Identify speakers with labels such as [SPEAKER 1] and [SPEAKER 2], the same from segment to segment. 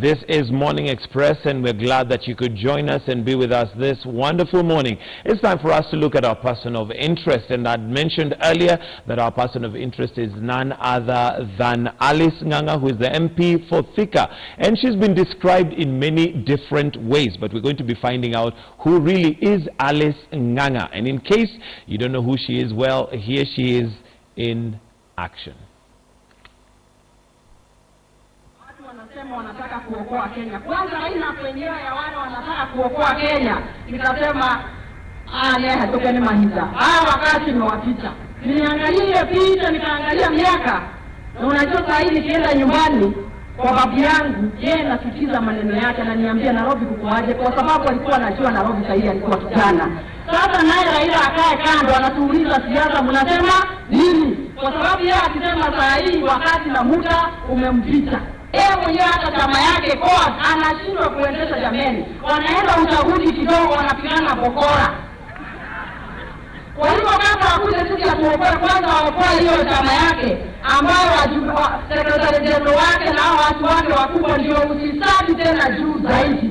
[SPEAKER 1] This is Morning Express, and we're glad that you could join us and be with us this wonderful morning. It's time for us to look at our person of interest, and I'd mentioned earlier that our person of interest is none other than Alice Nganga, who is the MP for Thika. And she's been described in many different ways, but we're going to be finding out who really is Alice Nganga. And in case you don't know who she is, well, here she is in action.
[SPEAKER 2] Wanasema wanataka kuokoa Kenya. Kwanza haina kwenyewe ya wale wanataka kuokoa Kenya. Nikasema leo hatokeni mahiza. Wakati nimewapita. Niliangalia picha, nikaangalia miaka. Na unajua saa hii nikienda nyumbani kwa babu yangu, yeye nasikiza maneno yake na niambia Nairobi kukoaje, kwa sababu alikuwa anajua Nairobi saa hii alikuwa kijana. Sasa naye Raila akae kando anatuuliza siasa mnasema nini? Kwa sababu yeye akisema saa hii wakati na muda umempita. Mwenyewe hata chama yake kwa anashindwa kuendesha jameni. Wanaenda uchaguzi kidogo wanapigana bokora. Kwa hivyo kama wakuje sisi ya kuokoa kwanza waokoa hiyo chama yake ambao sekretari jenerali wake na watu wake wakubwa ndio usisadi tena juu zaidi.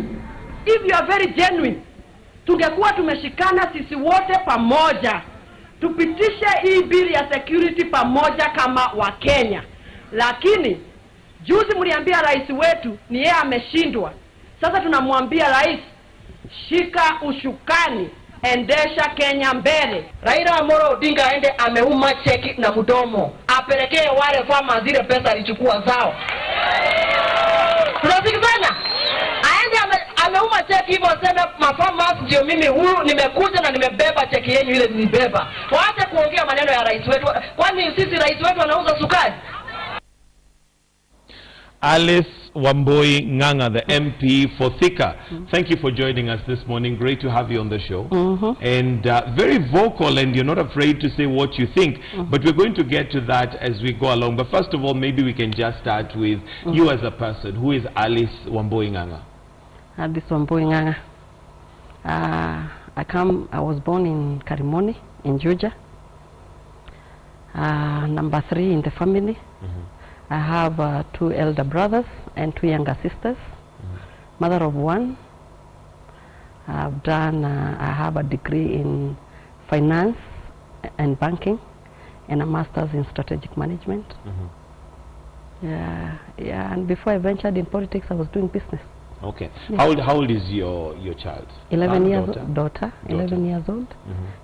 [SPEAKER 3] If you are very genuine, tungekuwa tumeshikana sisi wote pamoja. Tupitishe hii bili ya security pamoja kama wa Kenya. Lakini juzi mliambia rais wetu ni yeye ameshindwa. Sasa tunamwambia rais, shika ushukani, endesha Kenya mbele.
[SPEAKER 4] Raila Amolo Odinga aende ameuma cheki na mdomo. Apelekee wale farmers zile pesa alichukua zao. Tunasikizana? Aende ameuma cheki hivyo sema mafarmers ndio mimi huyu nimekuja na nimebeba cheki yenu ile nilibeba. Waache kuongea maneno ya rais wetu. Kwani sisi rais wetu anauza sukari?
[SPEAKER 1] Alice Wambui Nganga, the MP for Thika. Thank you for joining us this morning. Great to have you on the show. And very vocal, and you're not afraid to say what you think. But we're going to get to that as we go along. But first of all, maybe we can just start with you as a person. Who is Alice Wambui Nganga?
[SPEAKER 5] Alice Wambui Nganga. I was born in Karimoni, in Georgia. Number 3 in the family. I have 2 elder brothers and 2 younger sisters. Mother of 1. I have a degree in finance and banking and a master's in strategic management. Yeah, and before I ventured in politics, I was doing business.
[SPEAKER 1] Okay.
[SPEAKER 5] Yeah.
[SPEAKER 1] How old is your child?
[SPEAKER 5] 11 years old. Daughter. 11 years old.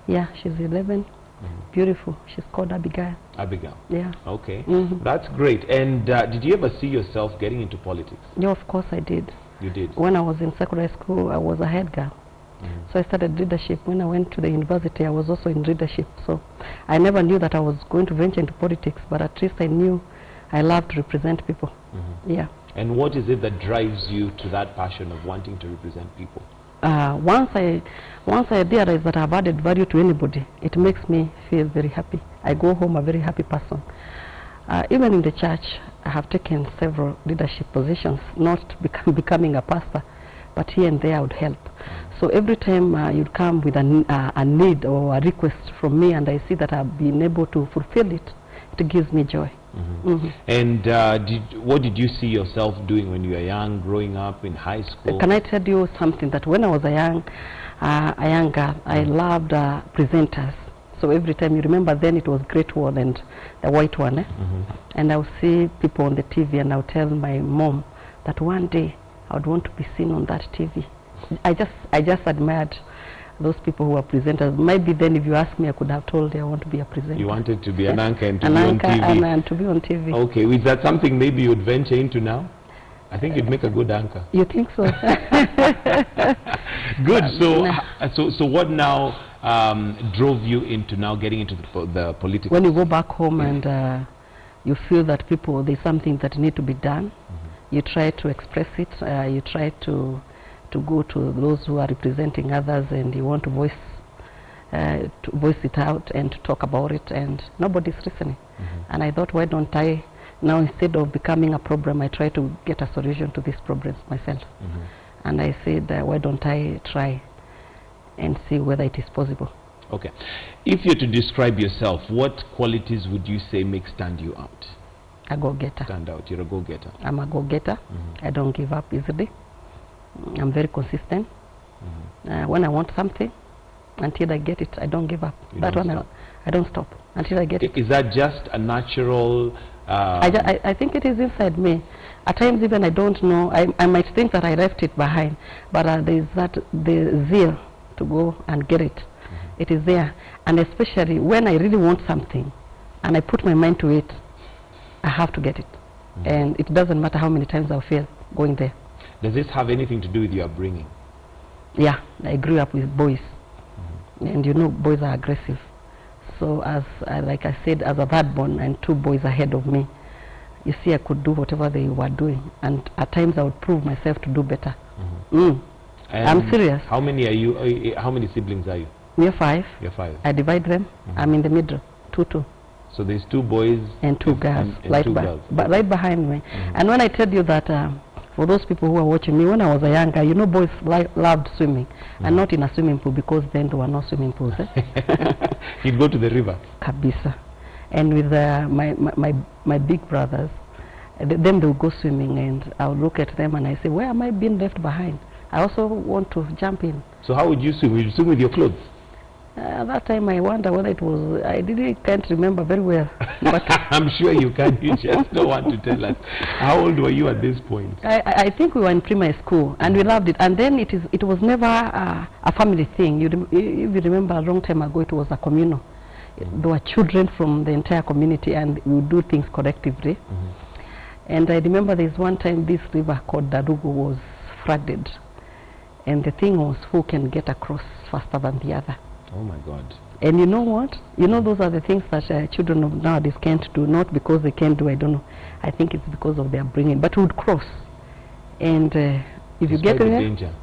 [SPEAKER 5] Yeah, she's 11. Beautiful. She's called Abigail.
[SPEAKER 1] Abigail.
[SPEAKER 5] Yeah.
[SPEAKER 1] Okay. That's great. And did you ever see yourself getting into politics?
[SPEAKER 5] Yeah, of course I did.
[SPEAKER 1] You did?
[SPEAKER 5] When I was in secondary school, I was a head girl. So I started leadership. When I went to the university, I was also in leadership. So I never knew that I was going to venture into politics, but at least I knew I loved to represent people. Yeah.
[SPEAKER 1] And what is it that drives you to that passion of wanting to represent people?
[SPEAKER 5] Once I realize that I've added value to anybody, it makes me feel very happy. I go home a very happy person. Even in the church, I have taken several leadership positions, not becoming a pastor, but here and there I would help. So every time you'd come with a need or a request from me and I see that I've been able to fulfill it, it gives me joy.
[SPEAKER 1] And what did you see yourself doing when you were young, growing up in high school?
[SPEAKER 5] Can I tell you something, that when I was a young girl, I loved presenters. So every time, you remember then it was Great Wall and the White One, and I would see people on the TV and I would tell my mom that one day I would want to be seen on that TV. I just admired those people who were presenters. Maybe then if you ask me, I could have told you I want to be a presenter.
[SPEAKER 1] You wanted to be an anchor and to be on TV.
[SPEAKER 5] And to be on TV.
[SPEAKER 1] Okay, is that something maybe you'd venture into now? I think you'd make a good anchor.
[SPEAKER 5] You think so?
[SPEAKER 1] Good. So what now drove you into now getting into the political?
[SPEAKER 5] When you go back home and you feel that there's something that need to be done, you try to express it. You try to go to those who are representing others, and you want to voice it out and to talk about it, and nobody's listening. And I thought, why don't I now, instead of becoming a problem, I try to get a solution to these problems myself. And I said, why don't I try and see whether it is possible.
[SPEAKER 1] Okay. If you're to describe yourself, what qualities would you say stand you out?
[SPEAKER 5] A go-getter.
[SPEAKER 1] stand out? You're a go-getter.
[SPEAKER 5] I'm a go-getter. I don't give up easily. I'm very consistent. When I want something, until I get it, I don't give up.
[SPEAKER 1] You
[SPEAKER 5] That
[SPEAKER 1] don't
[SPEAKER 5] one,
[SPEAKER 1] stop.
[SPEAKER 5] I don't stop until I get it.
[SPEAKER 1] Is that just a natural...
[SPEAKER 5] I think it is inside me. At times even I don't know, I might think that I left it behind, but there is the zeal to go and get it. It is there, and especially when I really want something and I put my mind to it, I have to get it. And it doesn't matter how many times I'll fail going there.
[SPEAKER 1] Does this have anything to do with your upbringing?
[SPEAKER 5] Yeah, I grew up with boys, and you know boys are aggressive. So as like I said, as a third born and 2 boys ahead of me, you see I could do whatever they were doing, and at times I would prove myself to do better. I'm serious.
[SPEAKER 1] How many are you? How many siblings are you?
[SPEAKER 5] We are 5.
[SPEAKER 1] You're 5.
[SPEAKER 5] I divide them. I'm in the middle, 2.
[SPEAKER 1] So there's 2 boys
[SPEAKER 5] And 2 girls,
[SPEAKER 1] and
[SPEAKER 5] right,
[SPEAKER 1] 2 girls.
[SPEAKER 5] but right behind me. And when I tell you that, for those people who are watching me, when I was a younger, you know, boys loved swimming, and not in a swimming pool, because then there were no swimming pools.
[SPEAKER 1] You'd go to the river.
[SPEAKER 5] Kabisa. And with my big brothers, them they would go swimming, and I would look at them and I say, where am I being left behind? I also want to jump in.
[SPEAKER 1] So how would you swim? Would you swim with your clothes?
[SPEAKER 5] At that time I wonder whether it was, I really can't remember very well. But
[SPEAKER 1] I'm sure you can, you just don't want to tell us. How old were you at this point?
[SPEAKER 5] I think we were in primary school, and we loved it. And then it was never a family thing. If you remember, a long time ago, it was a communal. There were children from the entire community, and we would do things collectively. And I remember there's one time this river called Darugu was flooded, and the thing was who can get across faster than the other.
[SPEAKER 1] Oh my God.
[SPEAKER 5] And you know what? You know, those are the things that children of nowadays can't do, not because they can't do, I don't know. I think it's because of their bringing, but we would cross. And if you get
[SPEAKER 1] the
[SPEAKER 5] there,
[SPEAKER 1] danger.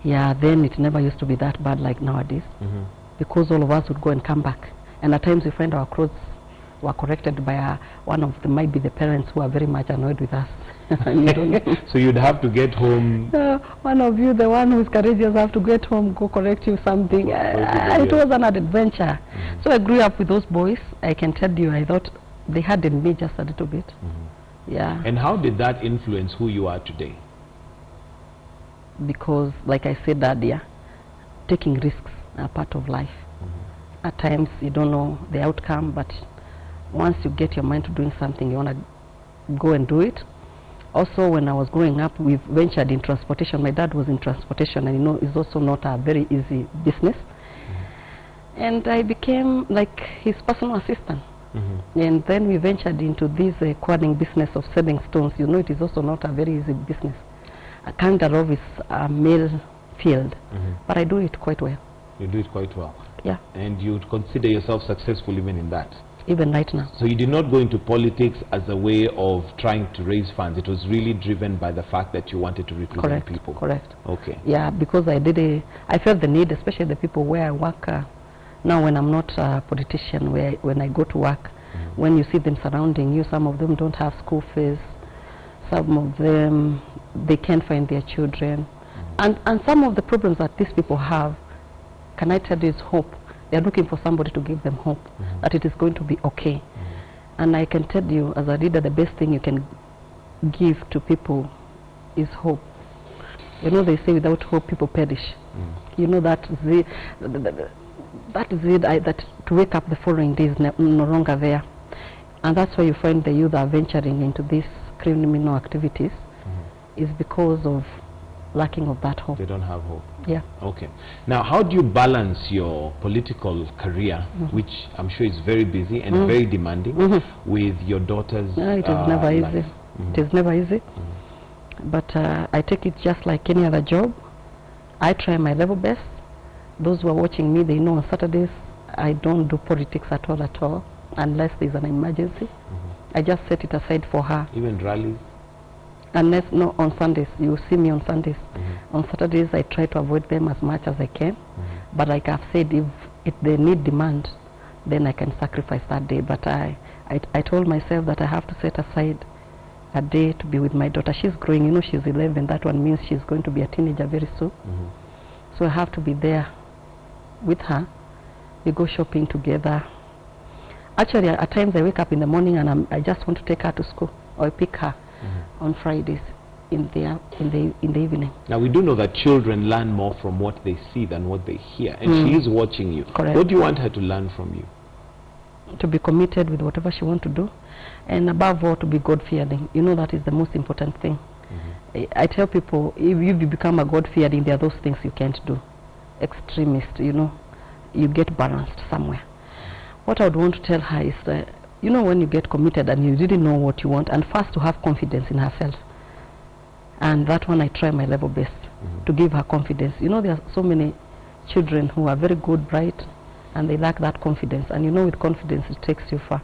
[SPEAKER 5] yeah, then it never used to be that bad like nowadays, because all of us would go and come back. And at times we find our clothes were corrected by one of them, might be the parents who are very much annoyed with us.
[SPEAKER 1] So you'd have to get home.
[SPEAKER 5] One of you, the one who is courageous, have to get home, go correct you something. It was an adventure. So I grew up with those boys. I can tell you, I thought they had in me just a little bit. Yeah.
[SPEAKER 1] And how did that influence who you are today?
[SPEAKER 5] Because, like I said earlier, taking risks are part of life. At times you don't know the outcome, but once you get your mind to doing something, you want to go and do it. Also, when I was growing up, we ventured in transportation. My dad was in transportation, and you know, it's also not a very easy business. And I became like his personal assistant. And then we ventured into this quarrying business of selling stones. You know, it is also not a very easy business. Kangaroo is a male field, but I do it quite well.
[SPEAKER 1] You do it quite well.
[SPEAKER 5] Yeah.
[SPEAKER 1] And you would consider yourself successful even in that?
[SPEAKER 5] Even right now.
[SPEAKER 1] So you did not go into politics as a way of trying to raise funds. It was really driven by the fact that you wanted to represent people.
[SPEAKER 5] Correct.
[SPEAKER 1] Okay.
[SPEAKER 5] Yeah, because I felt the need, especially the people where I work now. When I'm not a politician, when I go to work, when you see them surrounding you, some of them don't have school fees, some of them they can't find their children, and some of the problems that these people have, can I tell you, is hope. They're looking for somebody to give them hope that it is going to be okay. And I can tell you, as a leader, the best thing you can give to people is hope. You know, they say without hope people perish. You know, that to wake up the following day is no longer there. And that's why you find the youth are venturing into these criminal activities, is because of lacking of that hope.
[SPEAKER 1] They don't have hope.
[SPEAKER 5] Yeah.
[SPEAKER 1] Okay. Now, how do you balance your political career, which I'm sure is very busy and very demanding, with your daughter's
[SPEAKER 5] No, it is never
[SPEAKER 1] life?
[SPEAKER 5] easy. It is never easy. But I take it just like any other job. I try my level best. Those who are watching me, they know on Saturdays I don't do politics at all, unless there's an emergency. I just set it aside for her.
[SPEAKER 1] Even rallies?
[SPEAKER 5] Unless, no, on Sundays. You see me on Sundays. On Saturdays, I try to avoid them as much as I can. But like I've said, if they need demand, then I can sacrifice that day. But I told myself that I have to set aside a day to be with my daughter. She's growing, you know, she's 11. That one means she's going to be a teenager very soon. So I have to be there with her. We go shopping together. Actually, at times I wake up in the morning and I just want to take her to school, or I pick her on Fridays in the evening.
[SPEAKER 1] Now, we do know that children learn more from what they see than what they hear, and she is watching you.
[SPEAKER 5] Correct.
[SPEAKER 1] What do you want her to learn from you?
[SPEAKER 5] To be committed with whatever she wants to do, and above all, to be God-fearing. You know, that is the most important thing. I tell people, if you become a God-fearing, there are those things you can't do. Extremist, you know, you get balanced somewhere. What I would want to tell her is that, you know, when you get committed and you really know what you want, and first to have confidence in herself. And that one I try my level best to give her confidence. You know, there are so many children who are very good, bright, and they lack that confidence. And you know, with confidence, it takes you far.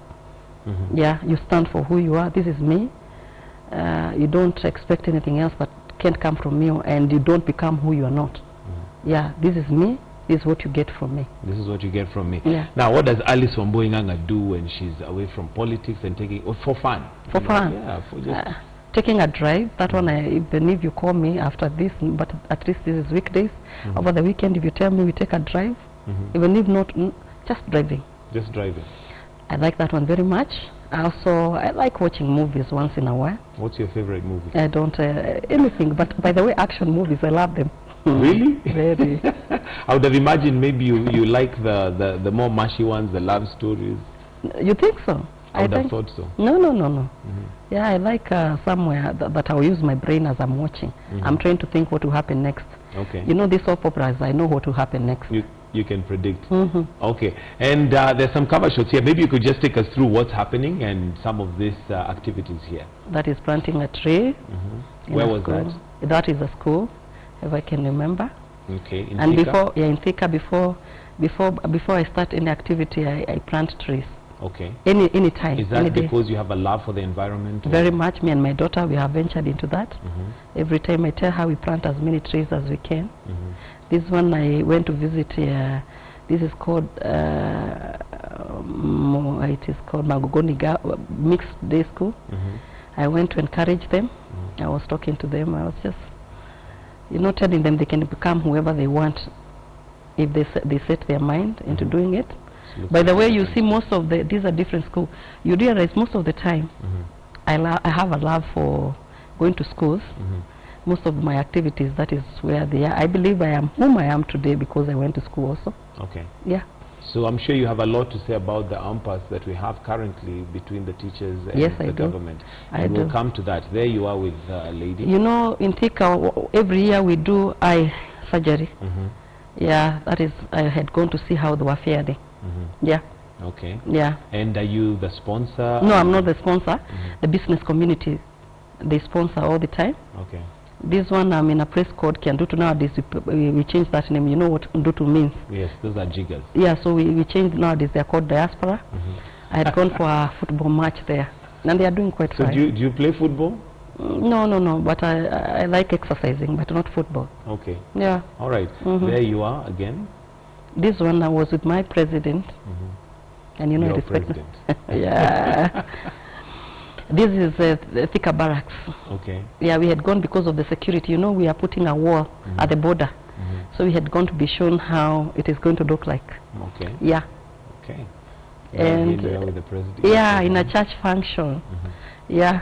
[SPEAKER 5] Yeah, you stand for who you are. This is me. You don't expect anything else that can't come from you, and you don't become who you are not. Yeah, this is me. This is what you get from me.
[SPEAKER 1] This is what you get from me.
[SPEAKER 5] Yeah.
[SPEAKER 1] Now, what does Alice Nganga do when she's away from politics and taking, for fun?
[SPEAKER 5] For fun?
[SPEAKER 1] Yeah, for just...
[SPEAKER 5] taking a drive. That one, even if you call me after this, but at least this is weekdays. Over the weekend, if you tell me we take a drive, even if not, just driving.
[SPEAKER 1] Just driving.
[SPEAKER 5] I like that one very much. Also, I like watching movies once in a while.
[SPEAKER 1] What's your favorite movie?
[SPEAKER 5] I don't, anything, but by the way, action movies, I love them.
[SPEAKER 1] Really?
[SPEAKER 5] Very.
[SPEAKER 1] I would have imagined maybe you like the more mushy ones, the love stories.
[SPEAKER 5] You think so?
[SPEAKER 1] I would have thought so.
[SPEAKER 5] No. Yeah, I like somewhere that I'll use my brain as I'm watching. I'm trying to think what will happen next.
[SPEAKER 1] Okay.
[SPEAKER 5] You know, these soap operas, I know what will happen next.
[SPEAKER 1] You can predict. Okay. And there's some cover shots here. Maybe you could just take us through what's happening and some of these activities here.
[SPEAKER 5] That is planting a tree.
[SPEAKER 1] Where was that?
[SPEAKER 5] That is a school, if I can remember.
[SPEAKER 1] Okay. In
[SPEAKER 5] And
[SPEAKER 1] Thika?
[SPEAKER 5] in Thika, before I start any activity, I plant trees.
[SPEAKER 1] Okay.
[SPEAKER 5] Any time.
[SPEAKER 1] Is that because you have a love for the environment?
[SPEAKER 5] Very much. Me and my daughter, we have ventured into that. Every time I tell her we plant as many trees as we can. This one I went to visit. This is called Magogoniga Mixed Day School. I went to encourage them. I was talking to them. I was just, you know, telling them they can become whoever they want if they set their mind into doing it. By the way, you see, most of these are different schools. You realize most of the time, I have a love for going to schools. Most of my activities, that is where they are. I believe I am whom I am today because I went to school also. Okay. Yeah.
[SPEAKER 1] So I'm sure you have a lot to say about the impasse that we have currently between the teachers and the government. And we'll come to that. There you are with a lady.
[SPEAKER 5] You know, in Thika, every year we do eye surgery. Yeah, that is, I had gone to see how they were faring. Yeah.
[SPEAKER 1] Okay.
[SPEAKER 5] Yeah.
[SPEAKER 1] And are you the sponsor?
[SPEAKER 5] No, I'm not the sponsor. The business community, they sponsor all the time.
[SPEAKER 1] Okay.
[SPEAKER 5] This one, I'm in a place called Kiandutu. Nowadays, we changed that name. You know what Ndutu means?
[SPEAKER 1] Yes, those are jiggers.
[SPEAKER 5] Yeah, so we changed. Nowadays, they're called diaspora. I had gone for a football match there, and they are doing quite fine.
[SPEAKER 1] So do you play football?
[SPEAKER 5] No, but I like exercising, but not football.
[SPEAKER 1] Okay.
[SPEAKER 5] Yeah.
[SPEAKER 1] All right. There you are again.
[SPEAKER 5] This one, I was with my president, and you know,
[SPEAKER 1] your
[SPEAKER 5] respect.
[SPEAKER 1] president.
[SPEAKER 5] Yeah. This is the Thika barracks.
[SPEAKER 1] Okay.
[SPEAKER 5] Yeah, we had gone because of the security. You know, we are putting a wall at the border. So we had gone to be shown how it is going to look like.
[SPEAKER 1] Okay.
[SPEAKER 5] Yeah.
[SPEAKER 1] Okay.
[SPEAKER 5] And
[SPEAKER 1] with the president.
[SPEAKER 5] yeah, in a church function. Yeah.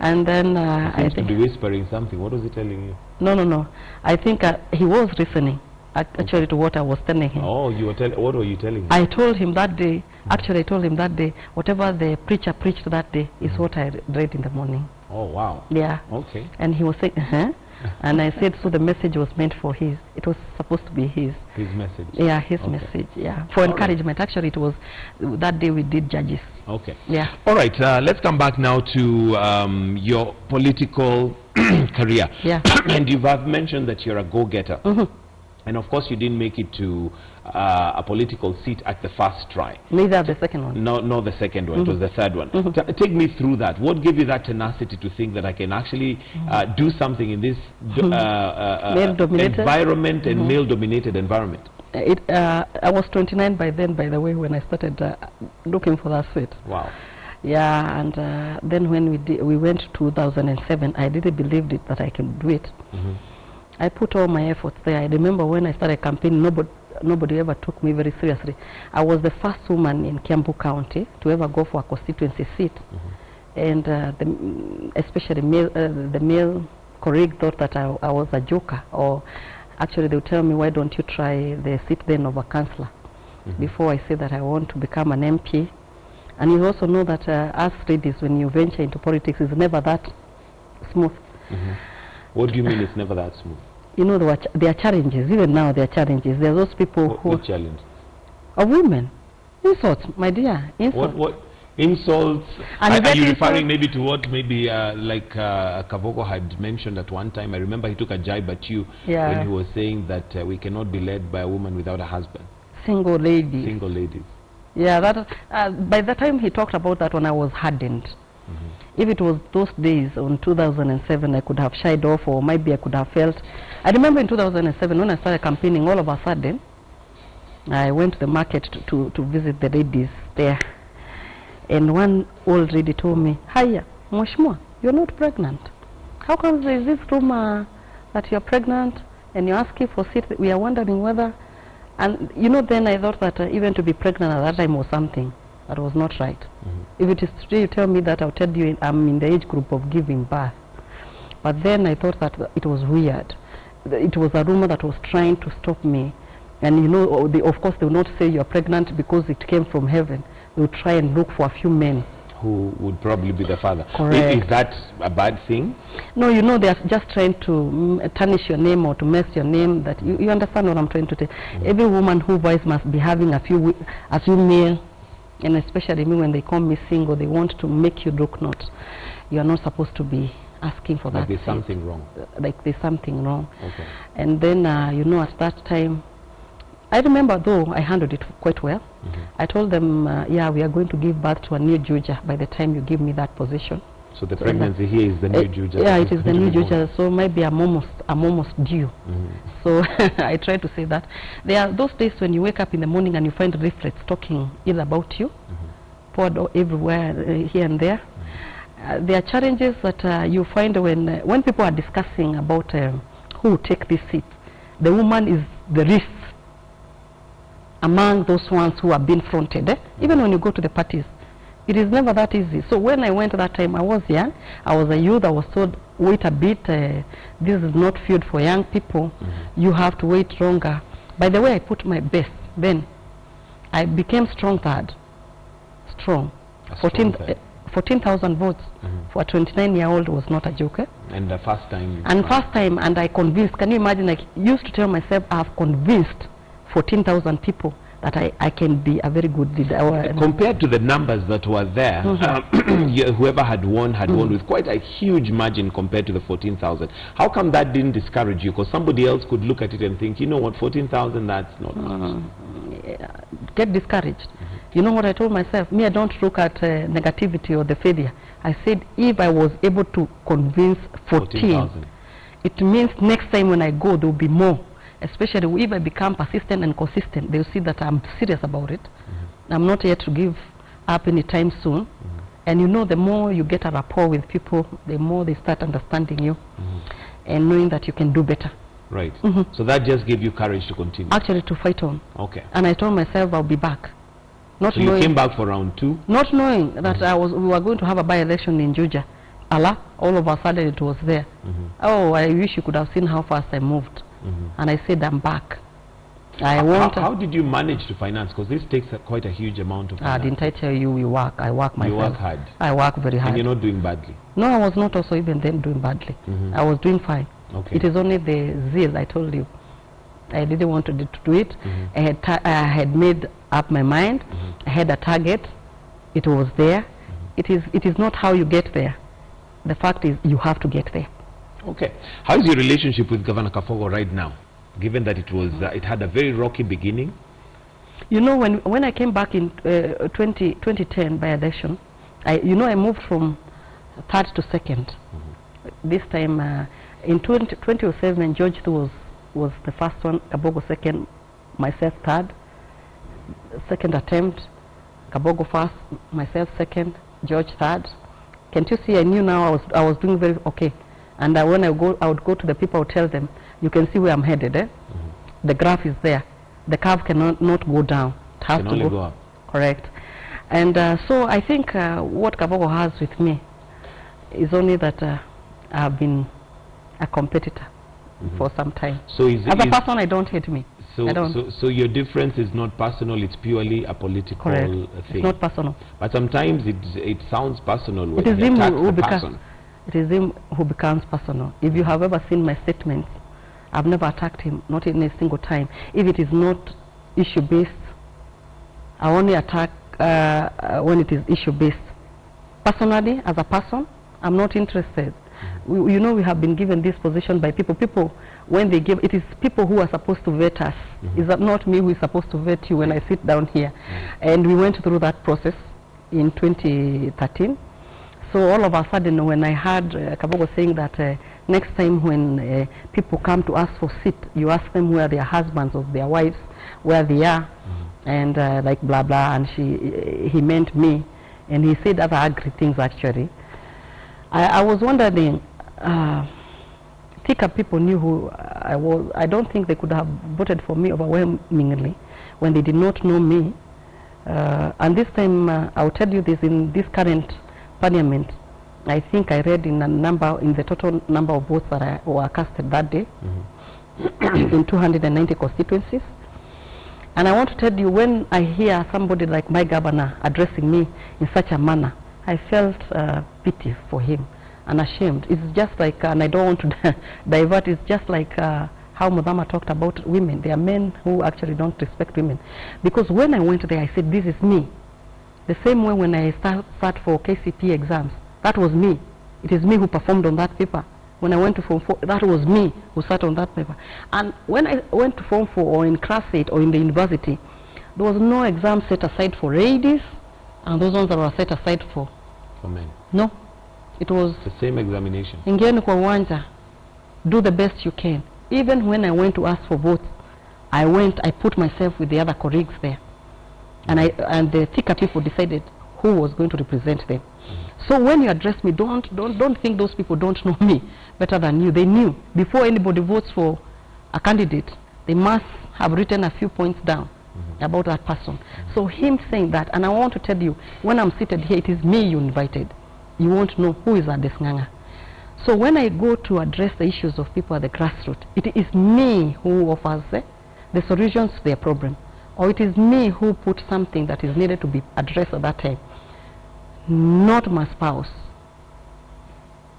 [SPEAKER 5] And then
[SPEAKER 1] I think to be whispering something. What was he telling you?
[SPEAKER 5] No. I think he was listening actually to what I was telling him.
[SPEAKER 1] Oh, you were what were you telling him?
[SPEAKER 5] I told him that day. Actually, I told him that day, whatever the preacher preached that day is what I read in the morning.
[SPEAKER 1] Oh, wow.
[SPEAKER 5] Yeah.
[SPEAKER 1] Okay.
[SPEAKER 5] And he was saying, and I said, so the message was meant for his. It was supposed to be his.
[SPEAKER 1] His message.
[SPEAKER 5] Yeah, his message. Yeah, for encouragement. Actually, it was that day we did judges.
[SPEAKER 1] Okay.
[SPEAKER 5] Yeah.
[SPEAKER 1] All right. Let's come back now to your political career.
[SPEAKER 5] Yeah.
[SPEAKER 1] And you have mentioned that you're a go-getter. And of course, you didn't make it to a political seat at the first try.
[SPEAKER 5] Neither the second one.
[SPEAKER 1] No, the second one. It was the third one. Take me through that. What gave you that tenacity to think that I can actually do something in this environment and male-dominated environment?
[SPEAKER 5] I was 29 by then, by the way, when I started looking for that seat.
[SPEAKER 1] Wow.
[SPEAKER 5] Yeah, and then when we went to 2007, I didn't believe it that I can do it. I put all my efforts there. I remember when I started campaigning, nobody ever took me very seriously. I was the first woman in Kiambu County to ever go for a constituency seat. And especially the male colleague thought that I was a joker, or actually they would tell me, why don't you try the seat then of a councillor before I say that I want to become an MP. And you also know that us ladies, when you venture into politics, is never that smooth.
[SPEAKER 1] What do you mean it's never that smooth?
[SPEAKER 5] You know, there are challenges. Even now there are challenges. There are those people who...
[SPEAKER 1] What challenge?
[SPEAKER 5] Of women. Insults, my dear. Insults.
[SPEAKER 1] What insults?
[SPEAKER 5] And
[SPEAKER 1] are you referring maybe to what maybe like Kavogo had mentioned at one time? I remember he took a jibe at you when he was saying that we cannot be led by a woman without a husband.
[SPEAKER 5] Single ladies.
[SPEAKER 1] Single ladies.
[SPEAKER 5] Yeah, that by the time he talked about that, when I was hardened. If it was those days on 2007, I could have shied off, or maybe I could have felt. I remember in 2007 when I started campaigning, all of a sudden I went to the market to visit the ladies there, and one old lady told me, "Hiya, Mheshimiwa, you're not pregnant. How come there is this rumor that you're pregnant and you're asking for seat? We are wondering whether..." And you know, then I thought that even to be pregnant at that time was something that was not right. If it is today you tell me that, I'll tell you I'm in the age group of giving birth. But then I thought that it was weird. It was a rumor that was trying to stop me. And you know, of course they will not say you're pregnant because it came from heaven. They will try and look for a few men
[SPEAKER 1] who would probably be the father.
[SPEAKER 5] Correct.
[SPEAKER 1] Is that a bad thing?
[SPEAKER 5] No, you know, they are just trying to tarnish your name or to mess your name. That you understand what I'm trying to say. Every woman who voice must be having a few male. And especially me, when they call me single, they want to make you look not. You are not supposed to be asking for that.
[SPEAKER 1] Like there's something wrong.
[SPEAKER 5] Like there's something wrong.
[SPEAKER 1] Okay.
[SPEAKER 5] And then, you know, at that time, I remember though I handled it quite well. I told them, yeah, we are going to give birth to a new Juja by the time you give me that position.
[SPEAKER 1] So the pregnancy here is the new Juja.
[SPEAKER 5] Yeah, it is the new Juja. So maybe I'm almost due. So I try to say that. There are those days when you wake up in the morning and you find leaflets talking ill about you, poured everywhere, here and there. There are challenges that you find when people are discussing about who will take this seat. The woman is the least among those ones who have been fronted. Even when you go to the parties, it is never that easy. So when I went that time, I was young. I was a youth. I was told, wait a bit. This is not field for young people. You have to wait longer. By the way, I put my best. Then I became strong third. Strong. 14,000 votes for a 29-year-old was not a joke.
[SPEAKER 1] And the first time.
[SPEAKER 5] And first time, and I convinced. Can you imagine? I used to tell myself, I have convinced 14,000 people that I can be a very good leader.
[SPEAKER 1] Compared to the numbers that were there, whoever had won with quite a huge margin compared to the 14,000. How come that didn't discourage you? Because somebody else could look at it and think, you know what, 14,000, that's not much.
[SPEAKER 5] Get discouraged. You know what I told myself? Me, I don't look at negativity or the failure. I said, if I was able to convince 14, it means next time when I go, there will be more. Especially if I become persistent and consistent, they'll see that I'm serious about it. I'm not yet to give up anytime soon. And you know, the more you get a rapport with people, the more they start understanding you and knowing that you can do better.
[SPEAKER 1] Right. So that just gave you courage to continue?
[SPEAKER 5] Actually, to fight on.
[SPEAKER 1] Okay.
[SPEAKER 5] And I told myself I'll be back. Not
[SPEAKER 1] so you came back for round 2? Not
[SPEAKER 5] knowing that we were going to have a by-election in Juja. Allah, all of a sudden it was there. Oh, I wish you could have seen how fast I moved. And I said, I'm back.
[SPEAKER 1] How did you manage to finance? Because this takes quite a huge amount of finance.
[SPEAKER 5] Didn't I tell you we work? I work myself.
[SPEAKER 1] You work hard.
[SPEAKER 5] I work very hard.
[SPEAKER 1] And you're not doing badly?
[SPEAKER 5] No, I was not also even then doing badly. I was doing fine.
[SPEAKER 1] Okay.
[SPEAKER 5] It is only the zeal, I told you. I didn't want to do it. I had made up my mind. I had a target. It was there. It is not how you get there. The fact is you have to get there.
[SPEAKER 1] Okay. How is your relationship with Governor Kafogo right now, given that it had a very rocky beginning?
[SPEAKER 5] You know, when I came back in 2010 by election, I moved from third to second. This time in 2007, George was the first one, Kabogo second, myself third. Second attempt, Kabogo first, myself second, George third. Can't you see? I knew now I was doing very okay. And when I would go to the people, I would tell them, you can see where I'm headed. The graph is there. the curve cannot not go down. It has
[SPEAKER 1] Can
[SPEAKER 5] to
[SPEAKER 1] only go up.
[SPEAKER 5] Correct. And so I think what Kabogo has with me is only that I have been a competitor for some time.
[SPEAKER 1] So is
[SPEAKER 5] as a person, I don't hate me.
[SPEAKER 1] So your difference is not personal, it's purely a political thing.
[SPEAKER 5] It's not personal.
[SPEAKER 1] But sometimes it sounds personal when
[SPEAKER 5] It is him who
[SPEAKER 1] person.
[SPEAKER 5] It is him who becomes personal. If you have ever seen my statements, I've never attacked him, not in a single time. If it is not issue-based, I only attack when it is issue-based. Personally, as a person, I'm not interested. You know, we have been given this position by people. People, when they give, it is people who are supposed to vet us. Is that not me who is supposed to vet you when I sit down here? And we went through that process in 2013. So all of a sudden, when I heard Kabogo saying that next time when people come to ask for seat, you ask them where their husbands or their wives, where they are, and like blah blah, and he meant me, and he said other ugly things actually. I was wondering, Thika people knew who I was. I don't think they could have voted for me overwhelmingly when they did not know me. And this time, I'll tell you this, in this current parliament, I think I read in the total number of votes that were casted that day, in 290 constituencies. And I want to tell you, when I hear somebody like my governor addressing me in such a manner, I felt pity for him and ashamed. It's just like, and I don't want to divert, it's just like how Mudama talked about women. There are men who actually don't respect women. Because when I went there, I said, this is me. The same way when I sat for KCP exams, that was me. It is me who performed on that paper. When I went to Form 4, that was me who sat on that paper. And when I went to Form 4 or in Class 8 or in the university, there was no exam set aside for ladies and those ones that were set aside for
[SPEAKER 1] men.
[SPEAKER 5] No. It was
[SPEAKER 1] the same examination.
[SPEAKER 5] Ingieni kwa uwanja, do the best you can. Even when I went to ask for votes, I put myself with the other colleagues there. And the Thika people decided who was going to represent them. So when you address me, don't think those people don't know me better than you. They knew. Before anybody votes for a candidate, they must have written a few points down about that person. So him saying that, and I want to tell you, when I'm seated here, it is me you invited. You won't know who is at this Nganga. So when I go to address the issues of people at the grassroots, it is me who offers the solutions to their problem. Or it is me who put something that is needed to be addressed at that time. Not my spouse.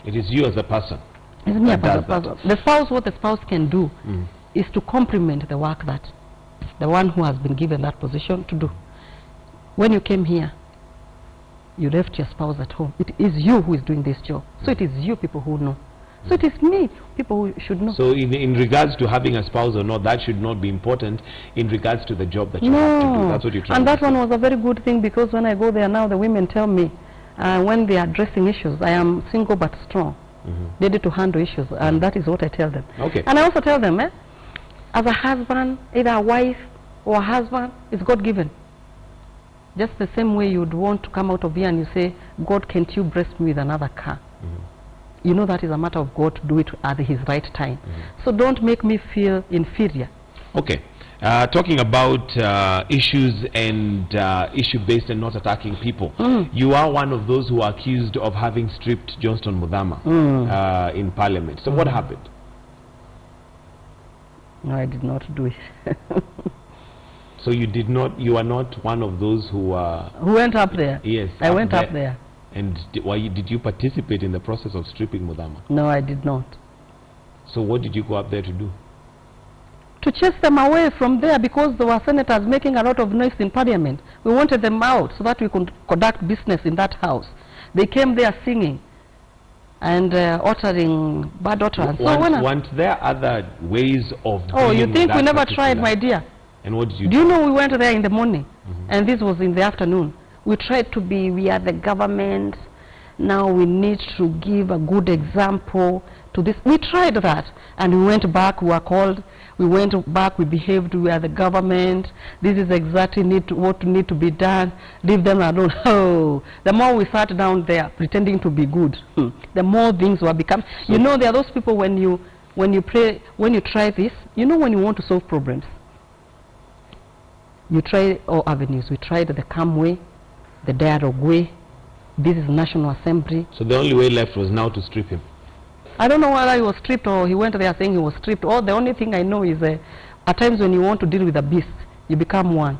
[SPEAKER 1] It is you as a person.
[SPEAKER 5] It's me as a person. The spouse, what the spouse can do is to complement the work that the one who has been given that position to do. When you came here, you left your spouse at home. It is you who is doing this job. So it is you people who know. So it is me, people who should know. So
[SPEAKER 1] in regards to having a spouse or not, that should not be important in regards to the job that you have to do. That's what you're trying to say.
[SPEAKER 5] And that one was a very good thing, because when I go there now, the women tell me, when they are addressing issues, I am single but strong, ready to handle issues, and that is what I tell them.
[SPEAKER 1] Okay.
[SPEAKER 5] And I also tell them, as a husband, either a wife or a husband, is God-given. Just the same way you'd want to come out of here and you say, God, can't you bless me with another car? You know that is a matter of God to do it at his right time. So don't make me feel inferior.
[SPEAKER 1] Okay. Talking about issues and issue-based and not attacking people, you are one of those who are accused of having stripped Johnston Muthama in Parliament. So what happened?
[SPEAKER 5] No, I did not do it.
[SPEAKER 1] So you are not one of those who
[SPEAKER 5] went up there?
[SPEAKER 1] Yes.
[SPEAKER 5] I went up there.
[SPEAKER 1] And did you participate in the process of stripping Muthama?
[SPEAKER 5] No, I did not. So
[SPEAKER 1] what did you go up there to do?
[SPEAKER 5] To chase them away from there, because there were senators making a lot of noise in Parliament. We wanted them out so that we could conduct business in that house. They came there singing and uttering bad utterance.
[SPEAKER 1] Weren't there other ways of doing?
[SPEAKER 5] Oh, you think we never tried, my dear?
[SPEAKER 1] And what did you do?
[SPEAKER 5] Do you know we went there in the morning, and this was in the afternoon. We tried to be, we are the government, now we need to give a good example to this. We tried that, and we went back, we were called, we went back, we behaved, we are the government, this is exactly what need to be done, leave them alone. Oh, the more we sat down there pretending to be good, the more things were become. So, you know, there are those people when you try this, you know, when you want to solve problems, You try all avenues. We tried the calm way, the dialogue way. This is National Assembly.
[SPEAKER 1] So the only way left was now to strip him.
[SPEAKER 5] I don't know whether he was stripped or he went there saying he was stripped. Or the only thing I know is at times when you want to deal with a beast, you become one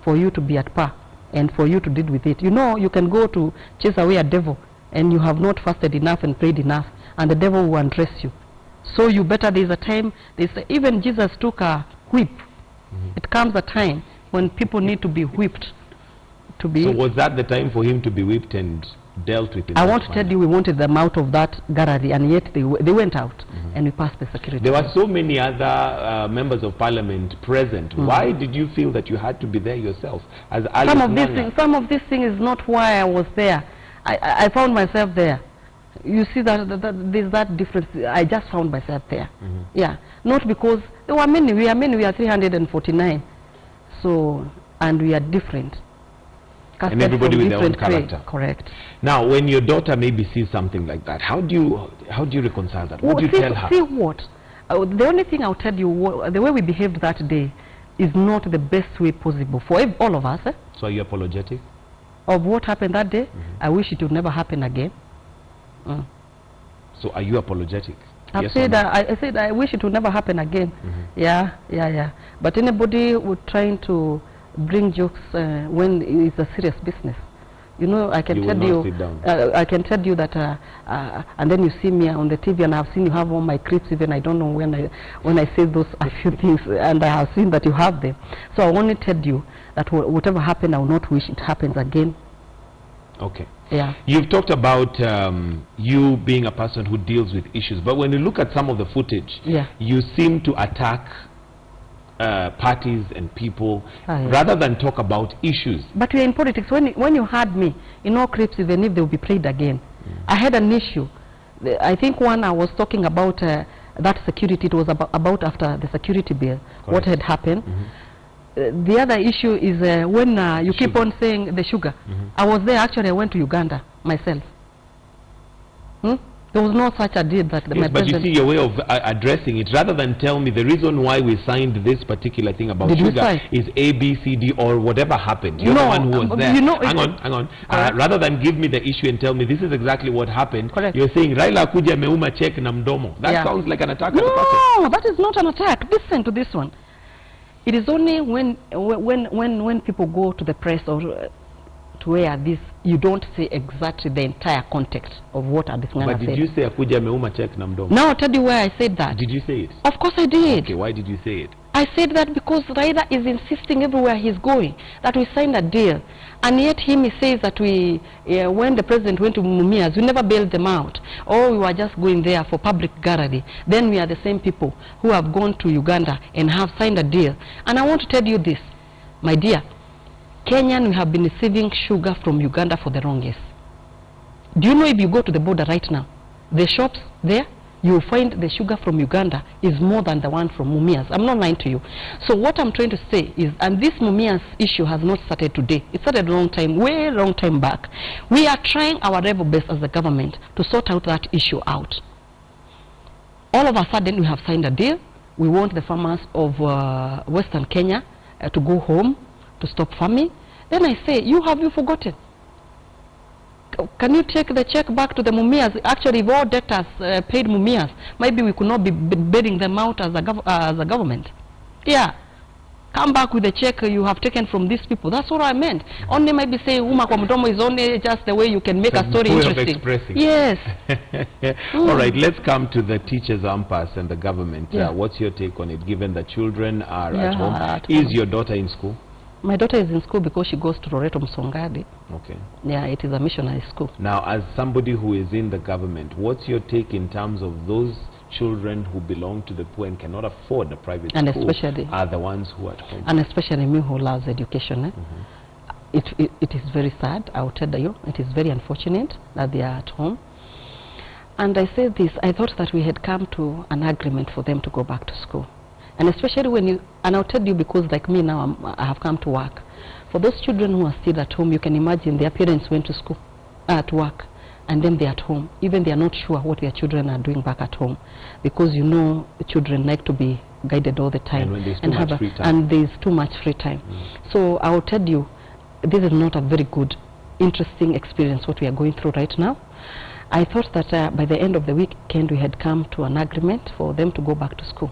[SPEAKER 5] for you to be at par and for you to deal with it. You know, you can go to chase away a devil and you have not fasted enough and prayed enough, and the devil will undress you. So you better, there's a time, even Jesus took a whip. It comes a time when people need to be whipped.
[SPEAKER 1] So was that the time for him to be whipped and dealt with it?
[SPEAKER 5] I want to tell you, we wanted them out of that gallery, and yet they went out, and we passed the security.
[SPEAKER 1] There were so many other members of parliament present. Why did you feel that you had to be there yourself? As
[SPEAKER 5] some of these things is not why I was there. I found myself there. You see that there's that difference. I just found myself there. Yeah, not because there were many. We are 349. So, and we are different.
[SPEAKER 1] And everybody with their own character.
[SPEAKER 5] Correct.
[SPEAKER 1] Now, when your daughter maybe sees something like that, how do you reconcile that? What do you tell her?
[SPEAKER 5] See what? The only thing I'll tell you, the way we behaved that day is not the best way possible for all of us.
[SPEAKER 1] So are you apologetic?
[SPEAKER 5] Of what happened that day? I wish it would never happen again.
[SPEAKER 1] So are you apologetic?
[SPEAKER 5] I said I wish it would never happen again. Yeah. But anybody who trying to bring jokes when it's a serious business, you know, I can tell you. I can tell you that, and then you see me on the TV, and I've seen you have all my clips. Even I don't know when I say those a few things, and I have seen that you have them. So I want to tell you that whatever happened, I will not wish it happens again.
[SPEAKER 1] Okay.
[SPEAKER 5] Yeah.
[SPEAKER 1] You've talked about you being a person who deals with issues, but when you look at some of the footage, you seem to attack parties and people rather than talk about issues.
[SPEAKER 5] But we're in politics. When you had me in all clips, even if they will be played again, I had an issue. I think one I was talking about that security. It was about after the security bill. Correct. What had happened. The other issue is when you keep on saying the sugar. I was there, actually I went to Uganda myself. There was no such a deal that my
[SPEAKER 1] but you see your way of addressing it, rather than tell me the reason why we signed this particular thing about sugar is A, B, C, D, or whatever happened. You're the one who was there.
[SPEAKER 5] You know,
[SPEAKER 1] hang on. Rather than give me the issue and tell me this is exactly what happened, you're saying Raila kuja meuma check na mdomo. That sounds like an attack on the person.
[SPEAKER 5] No, that is not an attack. Listen to this one. It is only when people go to the press or to where this, you don't say exactly the entire context of what Nganga said.
[SPEAKER 1] But did you say akuja meuma check na mdomo?
[SPEAKER 5] Now I'll tell you where I said that.
[SPEAKER 1] Did you say it?
[SPEAKER 5] Of course I did.
[SPEAKER 1] Okay, why did you say it?
[SPEAKER 5] I said that because Raila is insisting everywhere he's going that we signed a deal, and yet he says that we, when the president went to Mumias, we never bailed them out, or we were just going there for public gallery. Then we are the same people who have gone to Uganda and have signed a deal. And I want to tell you this, my dear, Kenyan, we have been receiving sugar from Uganda for the longest. Do you know if you go to the border right now, the shops there, you will find the sugar from Uganda is more than the one from Mumias. I'm not lying to you. So what I'm trying to say is, and this Mumias issue has not started today. It started a long time, way long time back. We are trying our level best as the government to sort out that issue out. All of a sudden, we have signed a deal. We want the farmers of Western Kenya to go home, to stop farming. Then I say, you forgotten? Can you take the check back to the Mumias? Actually, if all debtors paid Mumias, maybe we could not be bailing them out as a government. Yeah. Come back with the check you have taken from these people. That's what I meant. Only maybe say Uma kwa mdomo is only just the way you can make a story interesting. Yes.
[SPEAKER 1] All right, let's come to the teachers' impasse and the government. What's your take on it, given that children are at home? Is your daughter in school?
[SPEAKER 5] My daughter is in school because she goes to Loreto Msongadi.
[SPEAKER 1] Okay.
[SPEAKER 5] Yeah, it is a missionary school.
[SPEAKER 1] Now, as somebody who is in the government, what's your take in terms of those children who belong to the poor and cannot afford a private school, especially are the ones who are at home? And especially me who loves education. It is very sad, I will tell you. It is very unfortunate that they are at home. And I say this, I thought that we had come to an agreement for them to go back to school. And especially when you, and I'll tell you because like me now, I have come to work. For those children who are still at home, you can imagine their parents went to school, to work, and then they're at home. Even they are not sure what their children are doing back at home. Because you know, children like to be
[SPEAKER 5] guided all the time.
[SPEAKER 1] And when there's too much free time.
[SPEAKER 5] And there's too much free time. So I will tell you, this is not a very good, interesting experience what we are going through right now. I thought that by the end of the weekend we had come to an agreement for them to go back to school.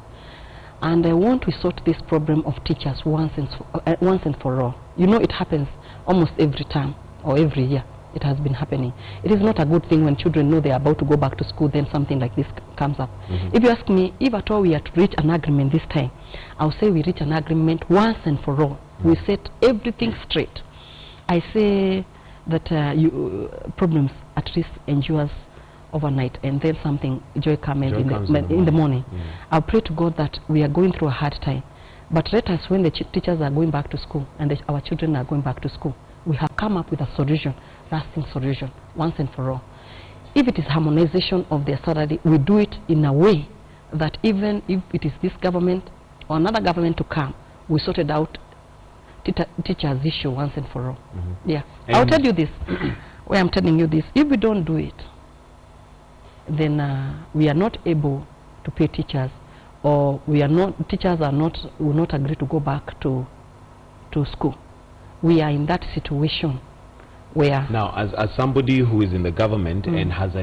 [SPEAKER 5] And I want to sort this problem of teachers once and for all. You know, it happens almost every time or every year. It has been happening. It is not a good thing when children know they are about to go back to school, then something like this comes up. If you ask me, if at all we are to reach an agreement this time, I'll say we reach an agreement once and for all. We set everything straight. I say that problems at least endures overnight, and then something joy comes in the morning. I'll pray to God that we are going through a hard time, but let us, when the teachers are going back to school and our children are going back to school, we have come up with a solution, lasting solution, once and for all. If it is harmonization of their salary, we do it in a way that even if it is this government or another government to come, we sort it out teachers issue once and for all. Yeah. And I'll tell you this, why I'm telling you this, if we don't do it, then we are not able to pay teachers, or teachers will not agree to go back to school. We are in that situation where... Now,
[SPEAKER 1] as somebody who is in the government and has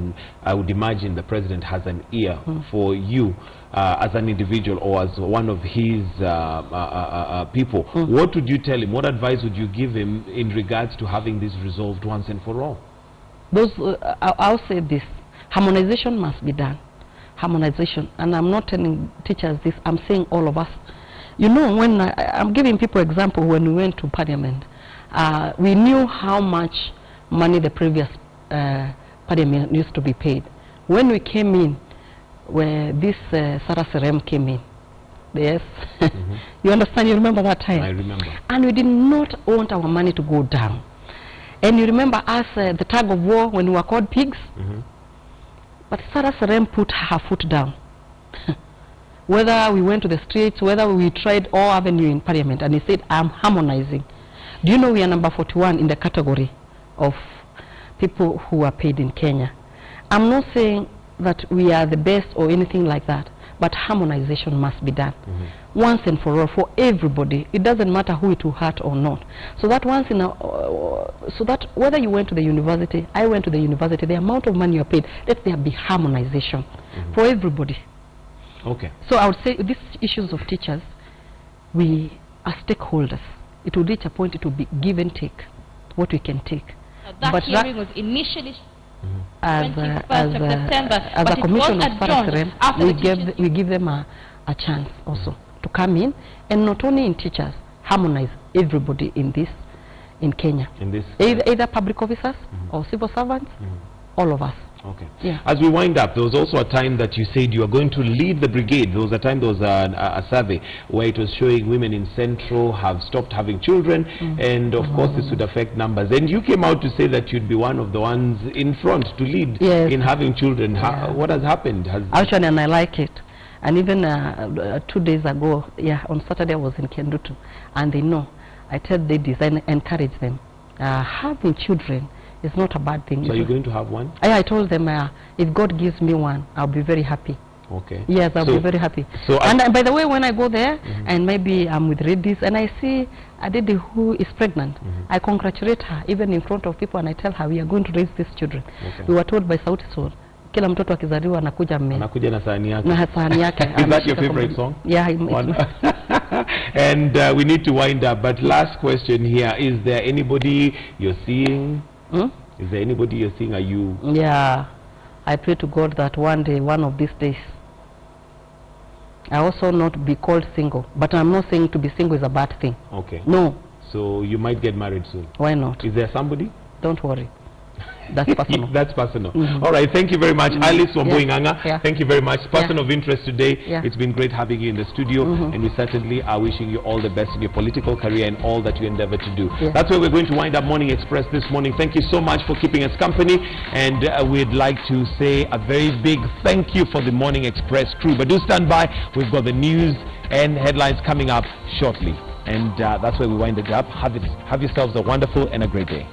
[SPEAKER 1] I would imagine the president has an ear for you as an individual or as one of his people, what would you tell him? What advice would you give him in regards to having this resolved once and for all?
[SPEAKER 5] I'll say this, harmonization must be done. Harmonization. And I'm not telling teachers this, I'm saying all of us. You know, when I'm giving people example, when we went to parliament, we knew how much money the previous parliament used to be paid. When we came in, where this Sarah Serem came in, yes, you understand, you remember that time?
[SPEAKER 1] I remember.
[SPEAKER 5] And we did not want our money to go down. And you remember us, the tug of war, when we were called pigs? But Sarah Serem put her foot down. Whether we went to the streets, whether we tried all avenue in parliament, and he said, I'm harmonizing. Do you know we are number 41 in the category of people who are paid in Kenya? I'm not saying that we are the best or anything like that, but harmonization must be done once and for all for everybody. It doesn't matter who it will hurt or not. So that so that whether you went to the university, I went to the university, the amount of money you are paid, let there be harmonization for everybody.
[SPEAKER 1] Okay.
[SPEAKER 5] So I would say these issues of teachers, we are stakeholders. It will reach a point, it will be give and take, what we can take.
[SPEAKER 6] That hearing was initially
[SPEAKER 5] as a commission of Sarah, we give them a chance also to come in, and not only in teachers, harmonize everybody in Kenya. Either public officers or civil servants, all of us.
[SPEAKER 1] Okay.
[SPEAKER 5] Yeah.
[SPEAKER 1] As we wind up, there was also a time that you said you were going to lead the brigade. There was a time there was a survey where it was showing women in Central have stopped having children, and of course this would affect numbers. And you came out to say that you'd be one of the ones in front to lead in having children. What has happened?
[SPEAKER 5] Actually, and I like it. And even 2 days ago, on Saturday I was in Kendutu, and they know. I tell ladies, I encourage them. Having children is not a bad thing.
[SPEAKER 1] So you're going to have one?
[SPEAKER 5] I told them, if God gives me one, I'll be very happy.
[SPEAKER 1] Okay.
[SPEAKER 5] Yes, I'll be very happy. So and by the way, when I go there, and maybe I'm with ladies, and I see a lady who is pregnant, I congratulate her, even in front of people, and I tell her, we are going to raise these children. We were told by Sauti Sol, kila mtoto akizaliwa anakuja
[SPEAKER 1] na sahani yake.
[SPEAKER 5] Na sahani yake.
[SPEAKER 1] Is that your favorite song?
[SPEAKER 5] Yeah.
[SPEAKER 1] And we need to wind up, but last question here, is there anybody you're seeing? Is there anybody you're seeing? Are you?
[SPEAKER 5] Yeah, I pray to God that one day, one of these days, I also not be called single. But I'm not saying to be single is a bad thing.
[SPEAKER 1] Okay.
[SPEAKER 5] No.
[SPEAKER 1] So you might get married soon.
[SPEAKER 5] Why not?
[SPEAKER 1] Is there somebody?
[SPEAKER 5] Don't worry. That's personal.
[SPEAKER 1] That's personal. All right, thank you very much. Alice Wambui Nganga, thank you very much. Person of interest today. It's been great having you in the studio, and we certainly are wishing you all the best in your political career and all that you endeavor to do. That's where we're going to wind up Morning Express this morning. Thank you so much for keeping us company, and we'd like to say a very big thank you for the Morning Express crew. But do stand by. We've got the news and headlines coming up shortly, and that's where we wind it up. Have yourselves a wonderful and a great day.